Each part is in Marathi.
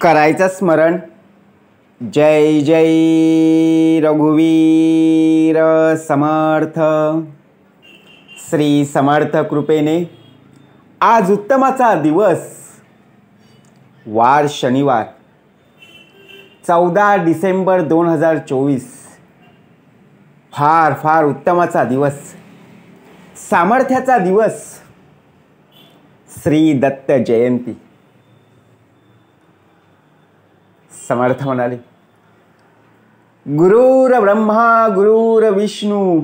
करायचं स्मरण. जय जय रघुवीर समर्थ. श्री समर्थ कृपेने आज उत्तमाचा दिवस, वार शनिवार 14 डिसेंबर 2024. फार फार उत्तमाचा दिवस, सामर्थ्याचा दिवस, श्री दत्त जयंती. समर्थ म्हणाले, गुरुर ब्रह्मा गुरुर विष्णू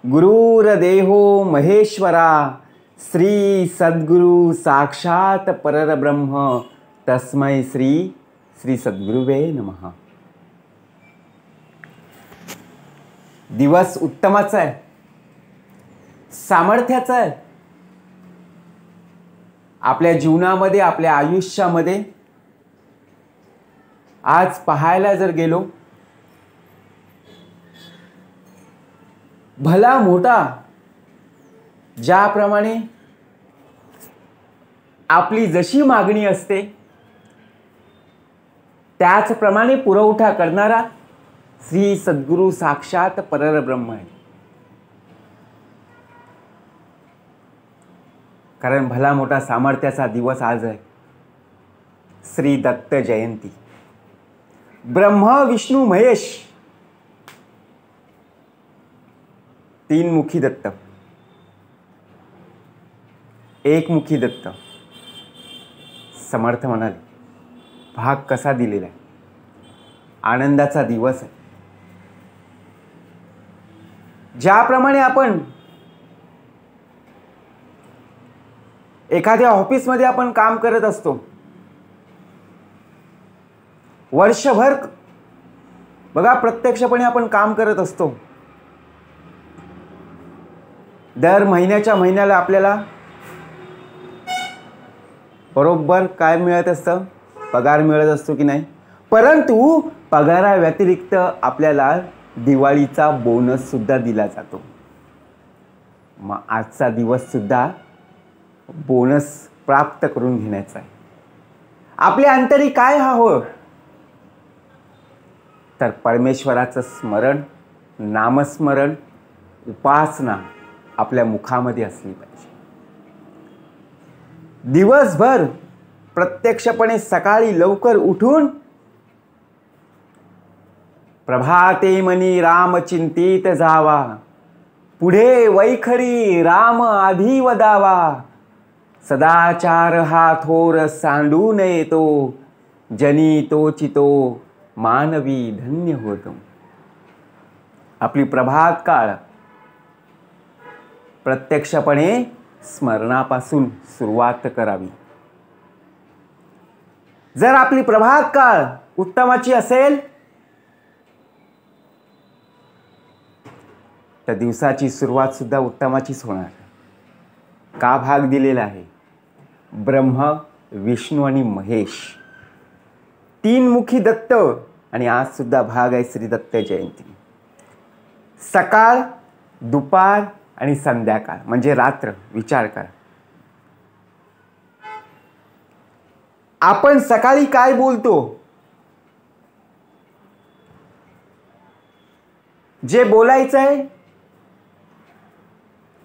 गुरुर्देहो महेश्वरा, श्री सद्गुरु साक्षात परब्रह्म तस्मै श्री श्री सद्गुरुवे नमः. दिवस उत्तमाचा आहे, सामर्थ्याचा आहे. आपल्या जीवनामध्ये, आपल्या आयुष्यामध्ये आज पाहायला जर गेलो, भला मोठा ज्याप्रमाणे आपली जशी मागणी असते त्याचप्रमाणे पुरवठा करणारा श्री सद्गुरु साक्षात परब्रह्म आहे. कारण भला मोठा सामर्थ्याचा दिवस आज आहे, श्री दत्त जयंती. ब्रह्म विष्णू महेश, तीन मुखी दत्त, एक मुखी दत्त. समर्थ म्हणाले, भाग कसा दिलेला आहे, आनंदाचा दिवस आहे. ज्याप्रमाणे आपण एखाद्या ऑफिसमध्ये आपण काम करत असतो, वर्षभर बघा प्रत्यक्षपणे आपण काम करत असतो. दर महिन्याच्या महिन्याला आपल्याला बरोबर काय मिळत असतं, पगार मिळत असतो की नाही. परंतु पगारा व्यतिरिक्त आपल्याला दिवाळीचा बोनस सुद्धा दिला जातो. मग आजचा दिवस सुद्धा बोनस प्राप्त करून घेण्याचा आहे. आपल्या अंतरी काय हवं, तर परमेश्वराचं स्मरण, नामस्मरण, उपासना आपल्या मुखामध्ये असली पाहिजे. दिवसभर प्रत्यक्षपणे सकाळी लवकर उठून प्रभाते मनी राम चिंतित जावा, पुढे वैखरी राम आधी वदावा, सदाचार हा थोर सांडू नये तो, जनी तो चितो मानवी धन्य होतो. आपली प्रभात काळ प्रत्यक्षपणे स्मरणापासून सुरुवात करावी. जर आपली प्रभात काळ उत्तमाची असेल तर दिवसाची सुरुवात सुद्धा उत्तमाचीच होणार. का भाग दिलेला आहे, ब्रह्म विष्णू आणि महेश, तीन मुखी दत्त. आणि आज सुद्धा भाग आहे श्री दत्त जयंती. सकाळ, दुपार आणि संध्याकाळ म्हणजे रात्र. विचार करा, आपण सकाळी काय बोलतो, जे बोलायचं आहे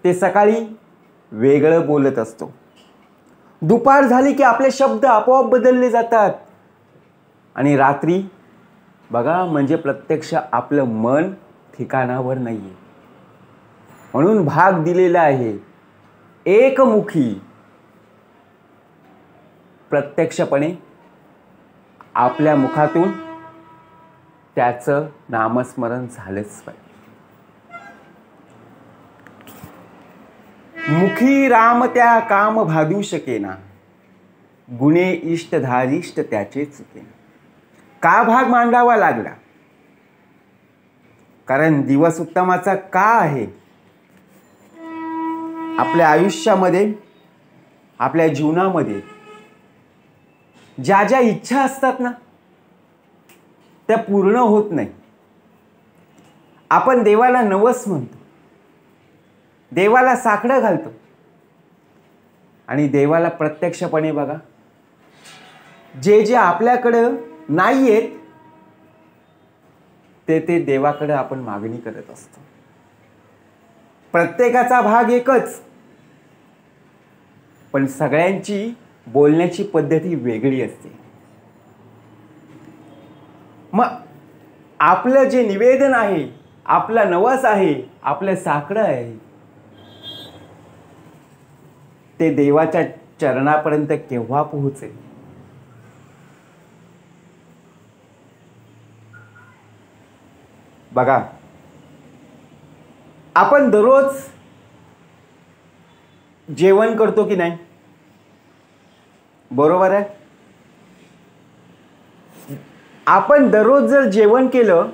ते सकाळी वेगळं बोलत असतो. दुपार झाली की आपले शब्द आपोआप बदलले जातात. आणि रात्री बघा, म्हणजे प्रत्यक्ष आपलं मन ठिकाणावर नाहीये. म्हणून भाग दिलेला आहे एकमुखी. प्रत्यक्षपणे आपल्या मुखातून त्याचं नामस्मरण झालंच पाहिजे. मुखी राम त्या काम भादू शकेना, गुणे इष्ट धारिष्ट त्याचे चुकेना. का भाग मांडावा लागला, कारण दिवस उत्तमाचा का आहे. आपल्या आयुष्यामध्ये, आपल्या जीवनामध्ये ज्या ज्या इच्छा असतात ना, त्या पूर्ण होत नाही. आपण देवाला नवस म्हणतो, देवाला साकडं घालतो आणि देवाला प्रत्यक्षपणे बघा जे जे आपल्याकडं नाही आहेत ते ते देवाकडे आपण मागणी करत असतो. प्रत्येकाचा भाग एकच, पण सगळ्यांची बोलण्याची पद्धती वेगळी असते. मग आपलं जे निवेदन आहे, आपला नवस आहे, आपलं साकडं आहे, ते देवाच्या चरणापर्यंत केव्हा पोहोचेल? बघा, आपण दररोज जेवण करतो की नाही? बरोबर आहे. आपण दररोज जर जेवण केलं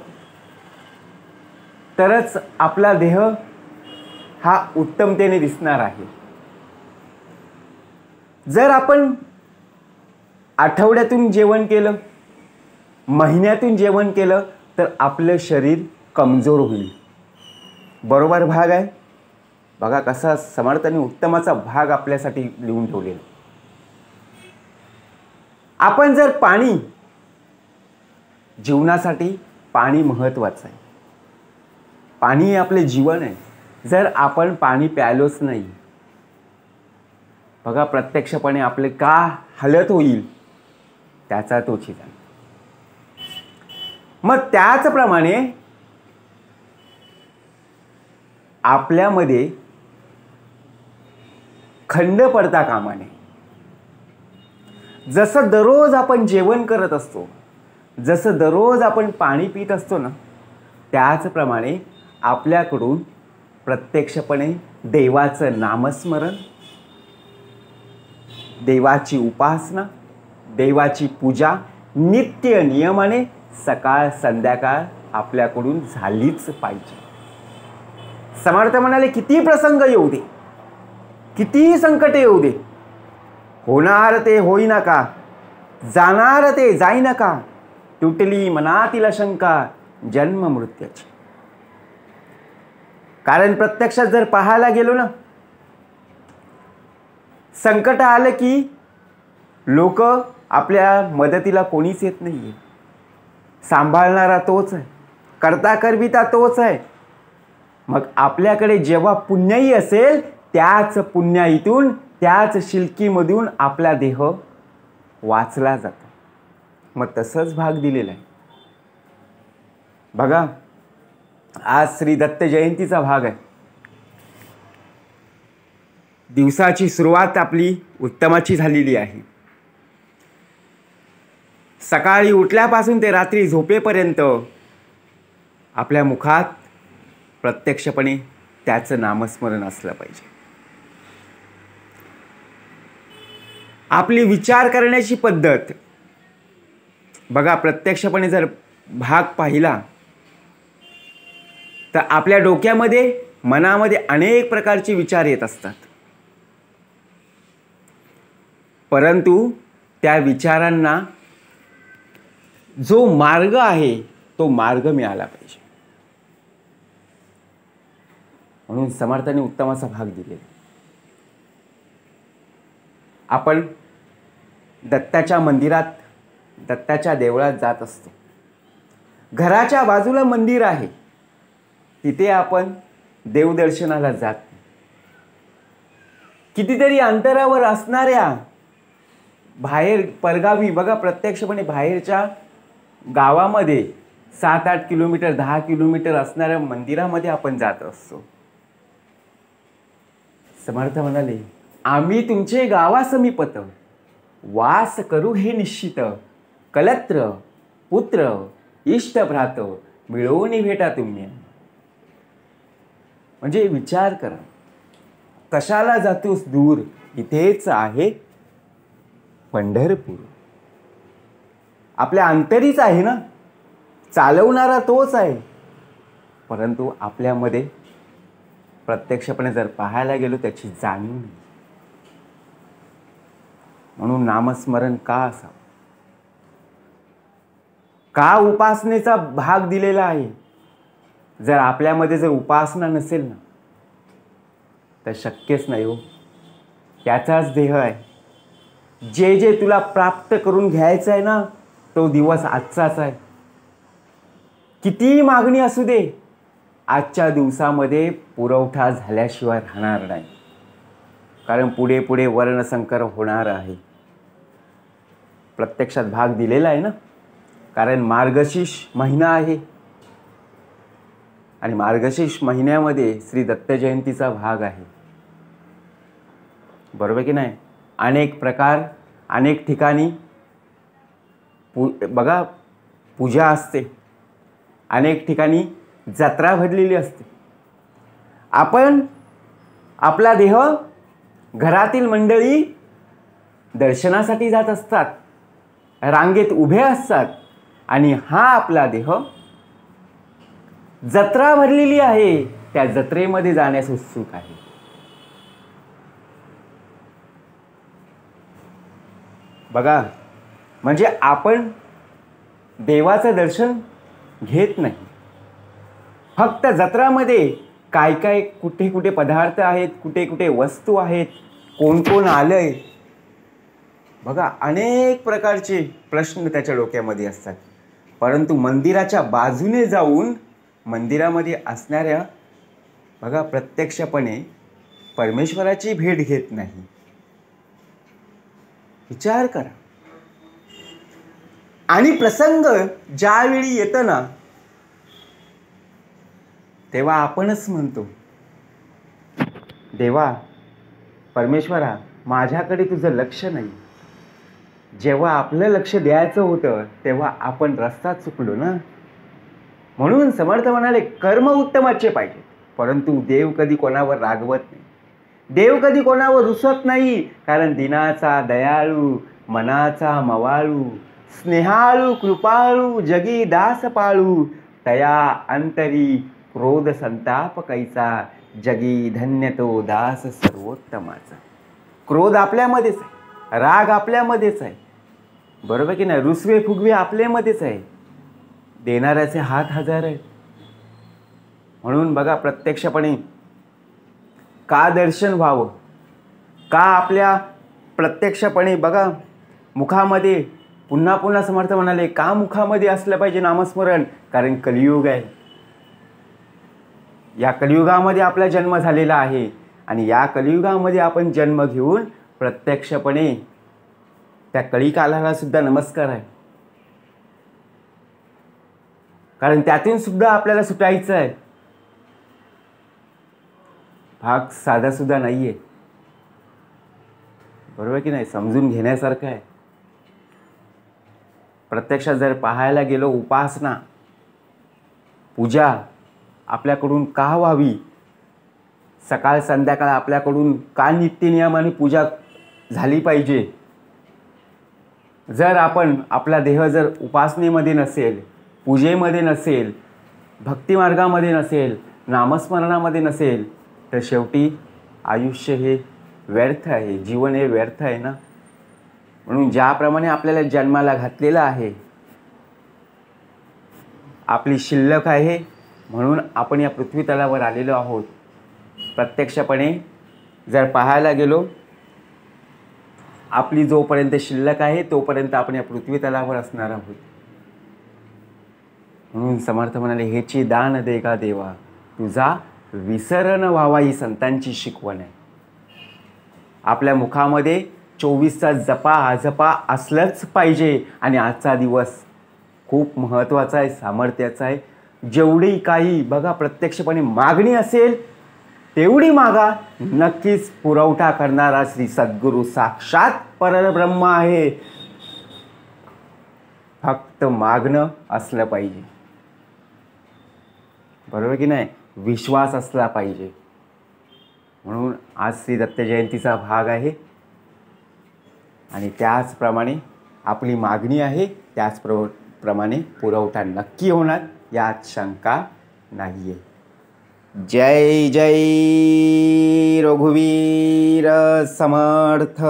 तरच आपला देह हा उत्तमतेने दिसणार आहे. जर आपण आठवड्यातून जेवण केलं, महिन्यातून जेवण केलं, तर आपलं शरीर कमजोर होईल. बरोबर भाग आहे. बघा कसा समर्थाने उत्तमाचा भाग आपल्यासाठी लिहून ठेवलेला. आपण जर पाणी, जीवनासाठी पाणी महत्वाचं आहे. पाणी हे आपले जीवन आहे. जर आपण पाणी प्यायलोच नाही, बघा प्रत्यक्षपणे आपले का हालत होईल त्याचा तो चिंता. मग त्याचप्रमाणे आपल्यामध्ये खंड पडता कामा नये. जसं दररोज आपण जेवण करत असतो, जसं दररोज आपण पाणी पित असतो ना, त्याचप्रमाणे आपल्याकडून प्रत्यक्षपणे देवाचं नामस्मरण, देवाची उपासना, देवाची पूजा नित्य नियमाने सकाळ संध्याकाळ आपल्याकडून झालीच पाहिजे. समर्थ म्हणाले, किती प्रसंग येऊ दे, किती संकट येऊ दे, होणार ते होई नका, जाणार ते जाई नका, तुटली मनातील शंका जन्म मृत्यूची. कारण प्रत्यक्षात जर पाहायला गेलो ना, संकट आलं की लोक आपल्या मदतीला कोणीच येत नाहीये. सांभाळणारा तोच आहे, करता करविता तोच आहे. मग आपल्याकडे जेव्हा पुण्याई असेल, त्याच पुण्याईतून, त्याच शिलकीमधून आपला देह वाचला जातो. मग तसंच भाग दिलेला आहे. बघा, आज श्री दत्त जयंतीचा भाग आहे. दिवसाची सुरुवात आपली उत्तमाची झालेली आहे. सकाळी उठल्यापासून ते रात्री झोपेपर्यंत आपल्या मुखात प्रत्यक्षपणे त्याचं नामस्मरण असलं पाहिजे. आपली विचार करण्याची पद्धत बघा, प्रत्यक्षपणे जर भाग पाहिला तर आपल्या डोक्यामध्ये, मनामध्ये अनेक प्रकारचे विचार येत असतात. परंतु त्या विचारांना जो मार्ग आहे तो मार्ग मिळाला पाहिजे. म्हणून समर्थाने उत्तमाचा भाग दिलेला. आपण दत्ताच्या मंदिरात, दत्ताच्या देवळात जात असतो. घराच्या बाजूला मंदिर आहे, तिथे आपण देवदर्शनाला जात नाही. कितीतरी अंतरावर असणाऱ्या बाहेर परगावी, बघा प्रत्यक्षपणे बाहेरच्या गावामध्ये 7-8 किलोमीटर, 10 किलोमीटर असणाऱ्या मंदिरामध्ये आपण जात असतो. समर्थ म्हणाले, आम्ही तुमचे गावासमीपत वास करू हे निश्चित, कलत्र पुत्र इष्ट भ्रात मिळवून भेटा तुम्ही. म्हणजे विचार करा, कशाला जातोस दूर, इथेच आहे पंढरपूर. आपल्या अंतरीच आहे ना, चालवणारा तोच आहे. परंतु आपल्यामध्ये प्रत्यक्षपणे जर पाहायला गेलो त्याची जाणीव नाही. म्हणून नामस्मरण का असावं, का उपासनेचा भाग दिलेला आहे. जर आपल्यामध्ये जर उपासना नसेल ना, तर शक्यच नाही हो. त्याचाच देह आहे. जे जे तुला प्राप्त करून घ्यायचं आहे ना, तो दिवस आजचाच आहे. कितीही मागणी असू दे, आजच्या दिवसामध्ये पुरवठा झाल्याशिवाय राहणार नाही. कारण पुढे पुढे वर्णसंकर होणार आहे. प्रत्यक्षात भाग दिलेला आहे ना, कारण मार्गशीर्ष महिना आहे आणि मार्गशीर्ष महिन्यामध्ये श्री दत्त जयंतीचा भाग आहे. बरोबर की नाही? अनेक प्रकार, अनेक ठिकाणी बघा पूजा असते, अनेक ठिकाणी जत्रा भरलेली असते. आपण आपला देह, घरातील मंडळी दर्शनासाठी जात असतात, रांगेत उभे असतात आणि हा आपला देह जत्रा भरलेली आहे, त्या जत्रेमध्ये जाण्यास उत्सुक आहे. बघा, म्हणजे आपण देवाचं दर्शन घेत नाही. फक्त जत्रामध्ये काय काय, कुठे कुठे पदार्थ आहेत, कुठे कुठे वस्तू आहेत, कोण कोण आलंय, बघा अनेक प्रकारचे प्रश्न त्याच्या डोक्यामध्ये असतात. परंतु मंदिराच्या बाजूने जाऊन मंदिरामध्ये असणाऱ्या बघा प्रत्यक्षपणे परमेश्वराची भेट घेत नाही. विचार करा. आणि प्रसंग ज्यावेळी येतो ना, तेव्हा आपणच म्हणतो, देवा, परमेश्वरा, माझ्याकडे तुझं लक्ष नाही. जेव्हा आपलं लक्ष द्यायचं होतं तेव्हा आपण रस्ता चुकलो ना. म्हणून समर्थ म्हणाले, कर्म उत्तमाचे पाहिजे, परंतु देव कधी कोणावर रागवत नाही. देव कधी कोणावर रुसत नाही. कारण दिनाचा दयाळू, मनाचा मवाळू, स्नेहाळू कृपाळू, जगी दास पाळू, तया अंतरी क्रोध संताप कैचा, जगी धन्य तो दास सर्वोत्तमाचा. क्रोध आपल्यामध्येच आहे, राग आपल्यामध्येच आहे, बरोबर की नाही? रुसवे फुगवे आपल्यामध्येच आहे, देणाऱ्याचे हात हजार आहेत. म्हणून बघा प्रत्यक्षपणे का दर्शन व्हावं, का आपल्या प्रत्यक्षपणे बघा मुखामध्ये पुन्हा पुन्हा समर्थ म्हणाले, का मुखामध्ये असलं पाहिजे नामस्मरण? कारण कलियुग आहे. या कलियुगामध्ये आपला जन्म झालेला आहे आणि या कलियुगामध्ये आपण जन्म घेऊन प्रत्यक्षपणे त्या कलिकालाला सुद्धा नमस्कार आहे. कारण त्यातून सुद्धा आपल्याला सुटायचं आहे. भाग साधा सुद्धा नाहीये, बरोबर की नाही? समजून घेण्यासारखं आहे. प्रत्यक्षात जर पाहायला गेलो, उपासना, पूजा आपल्याकडून का व्हावी, सकाळ संध्याकाळ आपल्याकडून का नित्यनियमाने पूजा झाली पाहिजे? जर आपण आपला देह जर उपासनेमध्ये नसेल, पूजेमध्ये नसेल, भक्तिमार्गामध्ये नसेल, नामस्मरणामध्ये नसेल, तर शेवटी आयुष्य हे व्यर्थ आहे, जीवन हे व्यर्थ आहे ना. म्हणून ज्याप्रमाणे आपल्याला जन्माला घातलेलं आहे, आपली शिल्लक आहे, म्हणून आपण या पृथ्वी तलावर आलेलो आहोत. प्रत्यक्षपणे जर पाहायला गेलो, आपली जोपर्यंत शिल्लक आहे तोपर्यंत आपण या पृथ्वी तलावर असणार आहोत. म्हणून समर्थ म्हणाले, हेची दान दे गा देवा, तुझा विसर न व्हावा, ही संतांची शिकवण आहे. आपल्या मुखामध्ये 24 तास जपा असलंच पाहिजे. आणि आजचा दिवस खूप महत्त्वाचा आहे, सामर्थ्याचा आहे. जेवढी काही बघा प्रत्यक्षपणे मागणी असेल तेवढी मागा, नक्कीच पुरवठा करणारा श्री सद्गुरू साक्षात परब्रह्म आहे. फक्त मागणं असलं पाहिजे, बरोबर की नाही? विश्वास असला पाहिजे. म्हणून आज श्री दत्त जयंतीचा भाग आहे आणि त्याचप्रमाणे आपली मागणी आहे, त्याचप्रमाणे पुरवठा नक्की होणार, यात शंका नाही आहे. जय जय रघुवीर समर्थ.